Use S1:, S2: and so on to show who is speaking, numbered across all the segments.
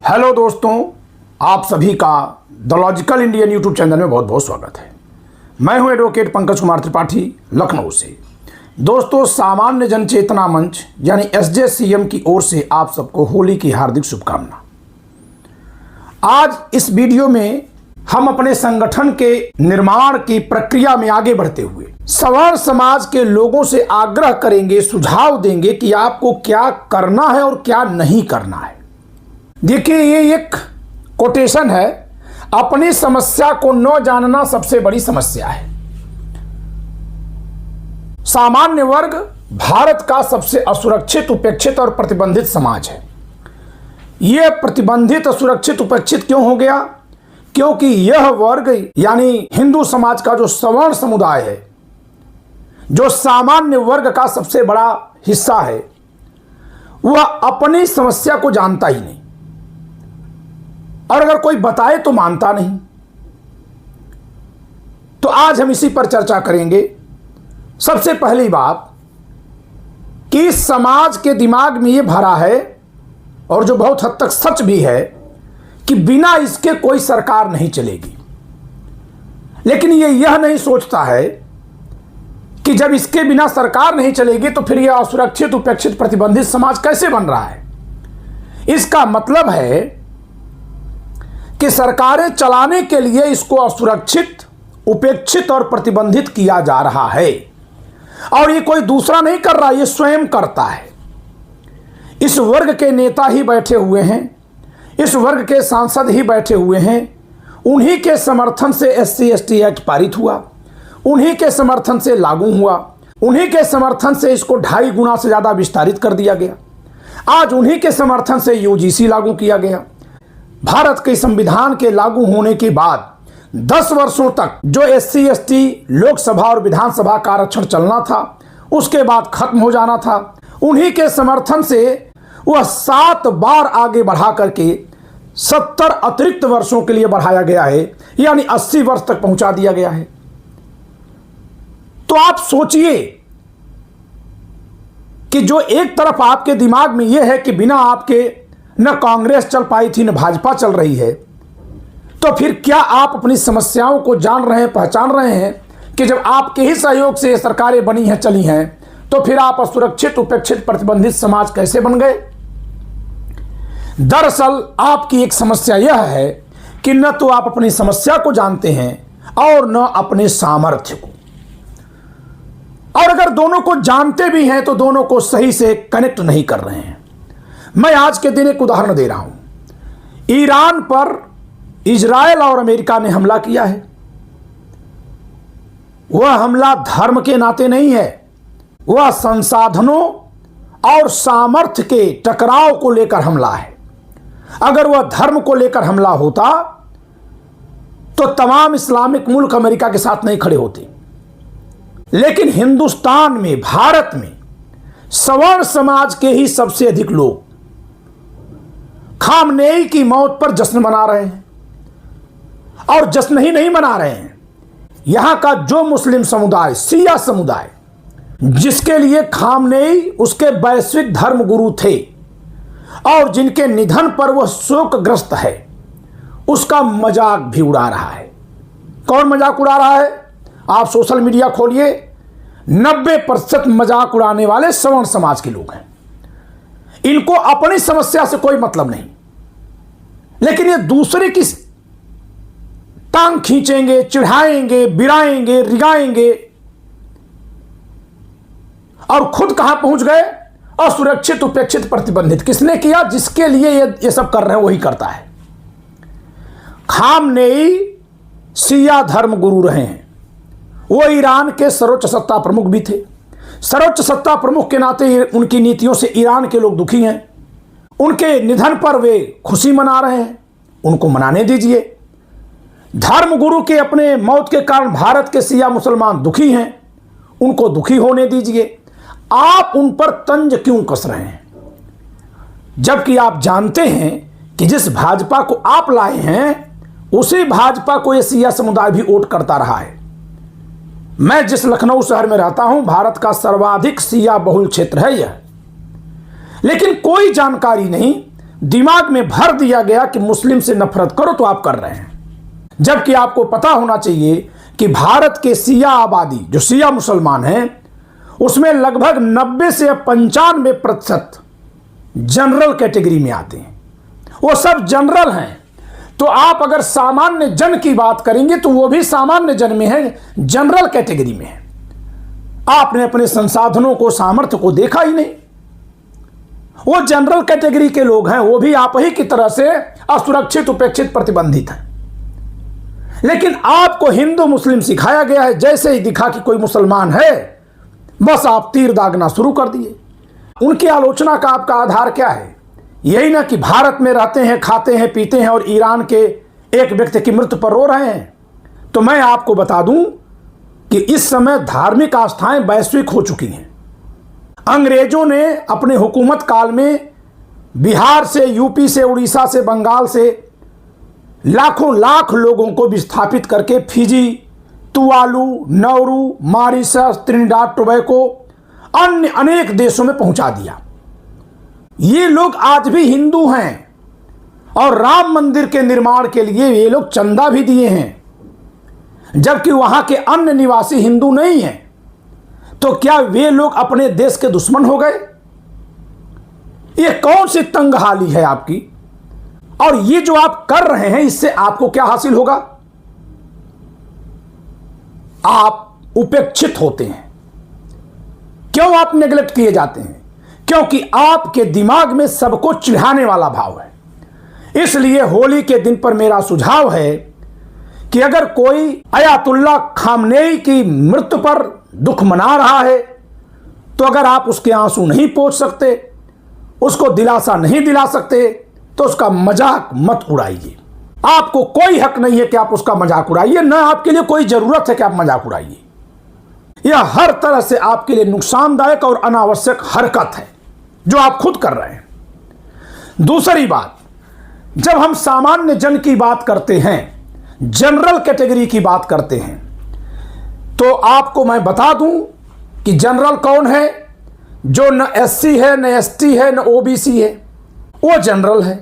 S1: Hello दोस्तों, आप सभी का the logical Indian YouTube channel में बहुत बहुत स्वागत है। मैं हूं एडवोकेट पंकज कुमार त्रिपाठी, लखनऊ से। दोस्तों, सामान्य जन चेतना मंच यानी SJCM की ओर से आप सबको होली की हार्दिक शुभकामना। आज इस वीडियो में हम अपने संगठन के निर्माण की प्रक्रिया में आगे बढ़ते हुए सवर्ण समाज के लोगों से आग्रह करेंगे, सुझाव देंगे कि आपको क्या करना है और क्या नहीं करना है। देखिए, ये एक कोटेशन है, अपनी समस्या को न जानना सबसे बड़ी समस्या है। सामान्य वर्ग भारत का सबसे असुरक्षित, उपेक्षित और प्रतिबंधित समाज है। यह प्रतिबंधित, असुरक्षित, उपेक्षित क्यों हो गया? क्योंकि यह वर्ग यानी हिंदू समाज का जो सवर्ण समुदाय है, जो सामान्य वर्ग का सबसे बड़ा हिस्सा है, वह अपनी समस्या को जानता ही नहीं, और अगर कोई बताए तो मानता नहीं। तो आज हम इसी पर चर्चा करेंगे। सबसे पहली बात कि समाज के दिमाग में यह भरा है, और जो बहुत हद तक सच भी है, कि बिना इसके कोई सरकार नहीं चलेगी। लेकिन यह नहीं सोचता है कि जब इसके बिना सरकार नहीं चलेगी तो फिर यह असुरक्षित, उपेक्षित, प्रतिबंधित समाज कैसे बन रहा है। इसका मतलब है कि सरकारें चलाने के लिए इसको असुरक्षित, उपेक्षित और प्रतिबंधित किया जा रहा है। और ये कोई दूसरा नहीं कर रहा, ये स्वयं करता है। इस वर्ग के नेता ही बैठे हुए हैं, इस वर्ग के सांसद ही बैठे हुए हैं। उन्हीं के समर्थन से SC/ST एक्ट पारित हुआ, उन्हीं के समर्थन से लागू हुआ, उन्हीं के समर्थन से इसको 2.5 गुना से ज़्यादा विस्तारित कर दिया गया। आज उन्हीं के समर्थन से UGC लागू किया गया। भारत के संविधान के लागू होने के बाद 10 वर्षों तक जो SC/ST लोकसभा और विधानसभा का आरक्षण चलना था, उसके बाद खत्म हो जाना था। उन्हीं के समर्थन से वह 7 बार आगे बढ़ा करके 70 अतिरिक्त वर्षों के लिए बढ़ाया गया है, यानी 80 वर्ष तक पहुंचा दिया गया है। तो आप सोचिए कि जो एक तरफ आपके दिमाग में यह है कि बिना आपके न कांग्रेस चल पाई थी, न भाजपा चल रही है, तो फिर क्या आप अपनी समस्याओं को जान रहे हैं, पहचान रहे हैं कि जब आपके ही सहयोग से ये सरकारें बनी हैं, चली हैं, तो फिर आप असुरक्षित, उपेक्षित, प्रतिबंधित समाज कैसे बन गए? दरअसल आपकी एक समस्या यह है कि न तो आप अपनी समस्या को जानते हैं और न अपने सामर्थ्य को। और अगर दोनों को जानते भी हैं तो दोनों को सही से कनेक्ट नहीं कर रहे हैं। मैं आज के दिन एक उदाहरण दे रहा हूं। ईरान पर इजराइल और अमेरिका ने हमला किया है। वह हमला धर्म के नाते नहीं है, वह संसाधनों और सामर्थ्य के टकराव को लेकर हमला है। अगर वह धर्म को लेकर हमला होता तो तमाम इस्लामिक मुल्क अमेरिका के साथ नहीं खड़े होते। लेकिन हिंदुस्तान में, भारत में सवर्ण समाज के ही सबसे अधिक लोग खामनेई की मौत पर जश्न मना रहे हैं। और जश्न ही नहीं मना रहे हैं, यहां का जो मुस्लिम समुदाय, शिया समुदाय, जिसके लिए खामनेई उसके वैश्विक धर्म गुरु थे और जिनके निधन पर वह शोकग्रस्त है, उसका मजाक भी उड़ा रहा है। कौन मजाक उड़ा रहा है? आप सोशल मीडिया खोलिए, 90% मजाक उड़ाने वाले सवर्ण समाज के लोग हैं। इनको अपनी समस्या से कोई मतलब नहीं, लेकिन ये दूसरे की टांग खींचेंगे, चिढ़ाएंगे, बिराएंगे, रिगाएंगे, और खुद कहां पहुंच गए? असुरक्षित, उपेक्षित, प्रतिबंधित। किसने किया? जिसके लिए ये सब कर रहे हैं वही करता है। खामनेई शिया धर्म गुरु रहे हैं। वो ईरान के सर्वोच्च सत्ता प्रमुख भी थे। सर्वोच्च सत्ता प्रमुख के नाते उनकी नीतियों से ईरान के लोग दुखी हैं। उनके निधन पर वे खुशी मना रहे हैं, उनको मनाने दीजिए। धर्म गुरु के अपने मौत के कारण भारत के शिया मुसलमान दुखी हैं, उनको दुखी होने दीजिए। आप उन पर तंज क्यों कस रहे हैं? जबकि आप जानते हैं कि जिस भाजपा को आप लाए हैं, उसी भाजपा को यह शिया समुदाय भी वोट करता रहा है। मैं जिस लखनऊ शहर में रहता हूं, भारत का सर्वाधिक शिया बहुल क्षेत्र है यह। लेकिन कोई जानकारी नहीं, दिमाग में भर दिया गया कि मुस्लिम से नफरत करो तो आप कर रहे हैं, जबकि आपको पता होना चाहिए कि भारत के शिया आबादी, जो शिया मुसलमान हैं, उसमें लगभग 90 से 95% जनरल कैटेगरी में आते हैं। वो सब जनरल हैं। तो आप अगर सामान्य जन की बात करेंगे तो वो भी सामान्य जन में है, जनरल कैटेगरी में है। आपने अपने संसाधनों को, सामर्थ्य को देखा ही नहीं। वो जनरल कैटेगरी के लोग हैं, वो भी आप ही की तरह से असुरक्षित, उपेक्षित, प्रतिबंधित हैं। लेकिन आपको हिंदू मुस्लिम सिखाया गया है, जैसे ही दिखा कि कोई मुसलमान है बस आप तीर दागना शुरू कर दिए। उनकी आलोचना का आपका आधार क्या है? यही ना कि भारत में रहते हैं, खाते हैं, पीते हैं और ईरान के एक व्यक्ति की मृत्यु पर रो रहे हैं। तो मैं आपको बता दूं कि इस समय धार्मिक आस्थाएं वैश्विक हो चुकी हैं। अंग्रेजों ने अपने हुकूमत काल में बिहार से, यूपी से, उड़ीसा से, बंगाल से लाखों लाख लोगों को विस्थापित करके Fiji, Tuvalu, Nauru, Mauritius, त्रिनिडाद Tobago, अन्य अनेक देशों में पहुंचा दिया। ये लोग आज भी हिंदू हैं और राम मंदिर के निर्माण के लिए ये लोग चंदा भी दिए हैं, जबकि वहां के अन्य निवासी हिंदू नहीं हैं। तो क्या वे लोग अपने देश के दुश्मन हो गए? ये कौन सी तंगहाली है आपकी? और ये जो आप कर रहे हैं, इससे आपको क्या हासिल होगा? आप उपेक्षित होते हैं। क्यों आप नेग्लेक्ट किए जाते हैं? क्योंकि आपके दिमाग में सबको चिढ़ाने वाला भाव है। इसलिए होली के दिन पर मेरा सुझाव है कि अगर कोई अयातुल्ला खामनेई की मृत्यु पर दुख मना रहा है, तो अगर आप उसके आंसू नहीं पोंछ सकते, उसको दिलासा नहीं दिला सकते, तो उसका मजाक मत उड़ाइए। आपको कोई हक नहीं है कि आप उसका मजाक उड़ाइए, ना आपके लिए कोई जरूरत है कि आप मजाक उड़ाइए। यह हर तरह से आपके लिए नुकसानदायक और अनावश्यक हरकत है जो आप खुद कर रहे हैं। दूसरी बात, जब हम सामान्य जन की बात करते हैं, जनरल कैटेगरी की बात करते हैं, तो आपको मैं बता दूं कि जनरल कौन है? जो न एससी है, न एसटी है, न ओबीसी है, वो जनरल है।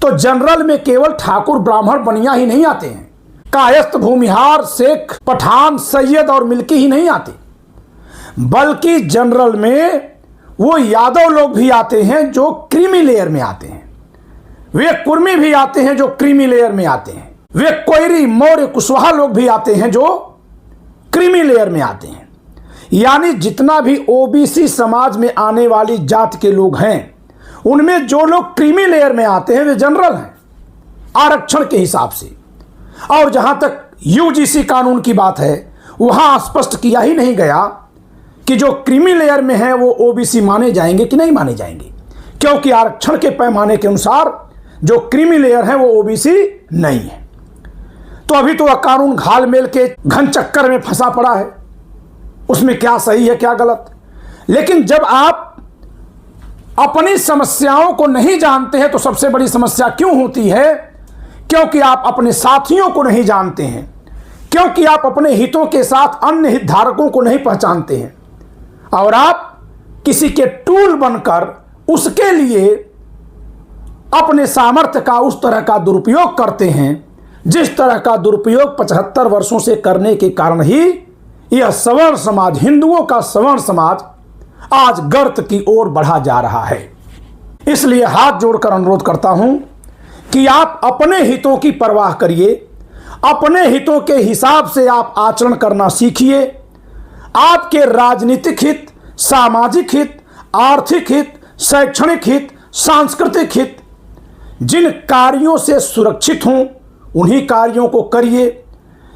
S1: तो जनरल में केवल ठाकुर, ब्राह्मण, बनिया ही नहीं आते हैं। कायस्थ, भूमिहार, शेख, पठान, सैयद और मिल्की ही नहीं आते, बल्कि जनरल में वो यादव लोग भी आते हैं जो क्रीमी लेयर में आते हैं। वे कुर्मी भी आते हैं जो क्रीमी लेयर में आते हैं। वे कोयरी, मौर्य, कुशवाहा लोग भी आते हैं जो क्रीमी लेयर में आते हैं। यानी जितना भी ओबीसी समाज में आने वाली जाति के लोग हैं, उनमें जो लोग क्रीमी लेयर में आते हैं वे जनरल हैं आरक्षण के हिसाब से। और जहां तक यूजीसी कानून की बात है, वहां स्पष्ट किया ही नहीं गया कि जो क्रीमी लेयर में है वो ओबीसी माने जाएंगे कि नहीं माने जाएंगे, क्योंकि आरक्षण के पैमाने के अनुसार जो क्रीमी लेयर है वो ओबीसी नहीं है। तो अभी तो वह कानून घाल मेल के घन चक्कर में फंसा पड़ा है, उसमें क्या सही है क्या गलत। लेकिन जब आप अपनी समस्याओं को नहीं जानते हैं तो सबसे बड़ी समस्या क्यों होती है? क्योंकि आप अपने साथियों को नहीं जानते हैं, क्योंकि आप अपने हितों के साथ अन्य हितधारकों को नहीं पहचानते हैं, और आप किसी के टूल बनकर उसके लिए अपने सामर्थ्य का उस तरह का दुरुपयोग करते हैं जिस तरह का दुरुपयोग 75 वर्षों से करने के कारण ही यह सवर्ण समाज, हिंदुओं का सवर्ण समाज आज गर्त की ओर बढ़ा जा रहा है। इसलिए हाथ जोड़कर अनुरोध करता हूं कि आप अपने हितों की परवाह करिए, अपने हितों के हिसाब से आप आचरण करना सीखिए। आपके राजनीतिक हित, सामाजिक हित, आर्थिक हित, शैक्षणिक हित, सांस्कृतिक हित जिन कार्यों से सुरक्षित हों उन्हीं कार्यों को करिए,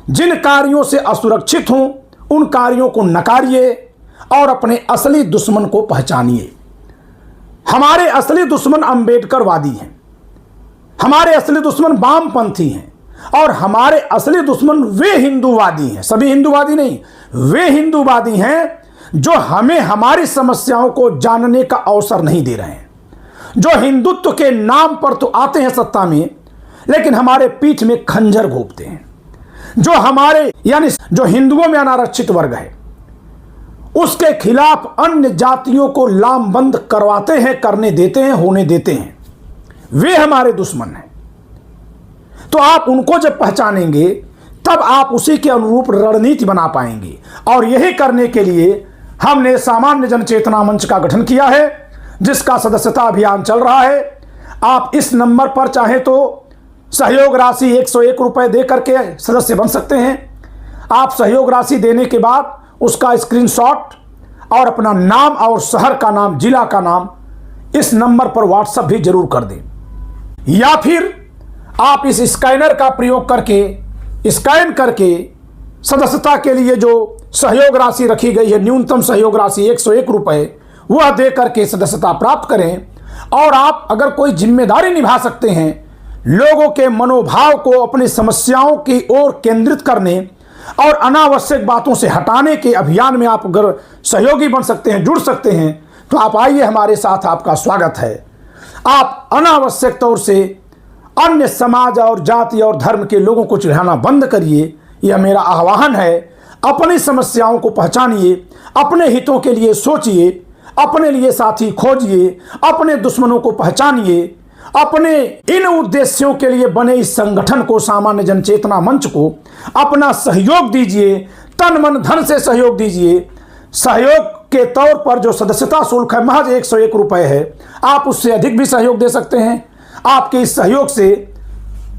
S1: जिन कार्यों से असुरक्षित हों उन कार्यों को नकारिए और अपने असली दुश्मन को पहचानिए। हमारे असली दुश्मन अंबेडकरवादी हैं, हमारे असली दुश्मन वामपंथी हैं, और हमारे असली दुश्मन वे हिंदूवादी हैं, सभी हिंदूवादी नहीं, वे हिंदूवादी हैं जो हमें हमारी समस्याओं को जानने का अवसर नहीं दे रहे हैं, जो हिंदुत्व के नाम पर तो आते हैं सत्ता में लेकिन हमारे पीठ में खंजर घोंपते हैं, जो हमारे यानी जो हिंदुओं में अनारक्षित वर्ग है उसके खिलाफ अन्य जातियों को लामबंद करवाते हैं, करने देते हैं, होने देते हैं। वे हमारे दुश्मन हैं। तो आप उनको जब पहचानेंगे तब आप उसी के अनुरूप रणनीति बना पाएंगे। और यही करने के लिए हमने सामान्य जन चेतना मंच का गठन किया है, जिसका सदस्यता अभियान चल रहा है। आप इस नंबर पर चाहे तो सहयोग राशि 101 रुपये दे करके सदस्य बन सकते हैं। आप सहयोग राशि देने के बाद उसका स्क्रीनशॉट और अपना नाम और शहर का नाम, जिला का नाम इस नंबर पर व्हाट्सएप भी जरूर कर दें। या फिर आप इस स्कैनर का प्रयोग करके स्कैन करके सदस्यता के लिए जो सहयोग राशि रखी गई है, न्यूनतम सहयोग राशि 101 रुपये, वह दे करके सदस्यता प्राप्त करें। और आप अगर कोई जिम्मेदारी निभा सकते हैं, लोगों के मनोभाव को अपनी समस्याओं की ओर केंद्रित करने और अनावश्यक बातों से हटाने के अभियान में आप अगर सहयोगी बन सकते हैं, जुड़ सकते हैं, तो आप आइए, हमारे साथ आपका स्वागत है। आप अनावश्यक तौर से अन्य समाज और जाति और धर्म के लोगों को चिढ़ाना बंद करिए, यह मेरा आह्वान है। अपनी समस्याओं को पहचानिए, अपने हितों के लिए सोचिए, अपने लिए साथी खोजिए, अपने दुश्मनों को पहचानिए, अपने इन उद्देश्यों के लिए बने इस संगठन को, सामान्य जन चेतना मंच को अपना सहयोग दीजिए, तन मन धन से सहयोग दीजिए। सहयोग के तौर पर जो सदस्यता शुल्क है महज 101 रुपये है, आप उससे अधिक भी सहयोग दे सकते हैं। आपके इस सहयोग से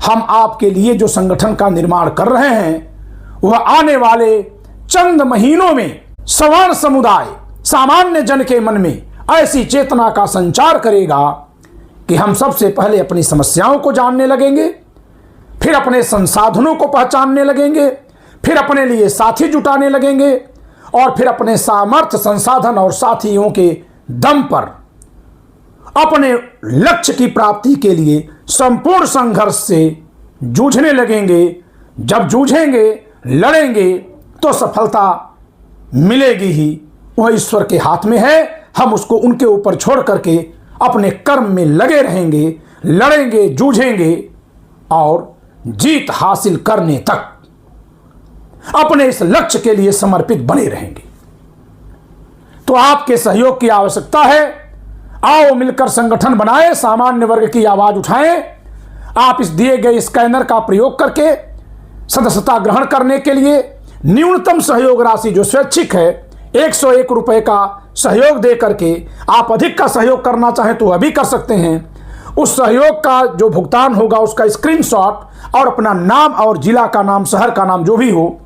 S1: हम आपके लिए जो संगठन का निर्माण कर रहे हैं, वह आने वाले चंद महीनों में सवर्ण समुदाय, सामान्य जन के मन में ऐसी चेतना का संचार करेगा कि हम सबसे पहले अपनी समस्याओं को जानने लगेंगे, फिर अपने संसाधनों को पहचानने लगेंगे, फिर अपने लिए साथी जुटाने लगेंगे, और फिर अपने सामर्थ्य, संसाधन और साथियों के दम पर अपने लक्ष्य की प्राप्ति के लिए संपूर्ण संघर्ष से जूझने लगेंगे। जब जूझेंगे, लड़ेंगे, तो सफलता मिलेगी ही, वह ईश्वर के हाथ में है। हम उसको उनके ऊपर छोड़ करके अपने कर्म में लगे रहेंगे, लड़ेंगे, जूझेंगे और जीत हासिल करने तक अपने इस लक्ष्य के लिए समर्पित बने रहेंगे। तो आपके सहयोग की आवश्यकता है। आओ मिलकर संगठन बनाएं, सामान्य वर्ग की आवाज उठाएं। आप इस दिए गए स्कैनर का प्रयोग करके सदस्यता ग्रहण करने के लिए न्यूनतम सहयोग राशि जो स्वैच्छिक है 101 रुपये का सहयोग दे करके, आप अधिक का सहयोग करना चाहें तो अभी कर सकते हैं। उस सहयोग का जो भुगतान होगा उसका स्क्रीनशॉट और अपना नाम और जिला का नाम, शहर का नाम जो भी हो,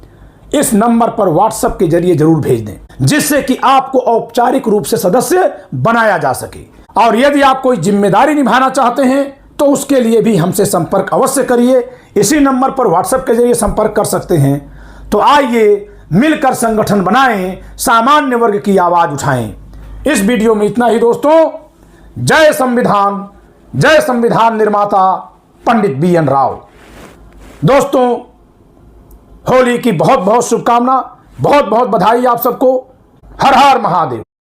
S1: इस नंबर पर व्हाट्सएप के जरिए जरूर भेज दें, जिससे कि आपको औपचारिक रूप से सदस्य बनाया जा सके। और यदि आप कोई जिम्मेदारी निभाना चाहते हैं तो उसके लिए भी हमसे संपर्क अवश्य करिए। इसी नंबर पर व्हाट्सएप के जरिए संपर्क कर सकते हैं। तो आइए मिलकर संगठन बनाएं, सामान्य वर्ग की आवाज उठाएं। इस वीडियो में इतना ही दोस्तों। जय संविधान, जय संविधान निर्माता पंडित BN राव। दोस्तों, होली की बहुत बहुत शुभकामना, बहुत बहुत बधाई आप सबको। हर हर महादेव।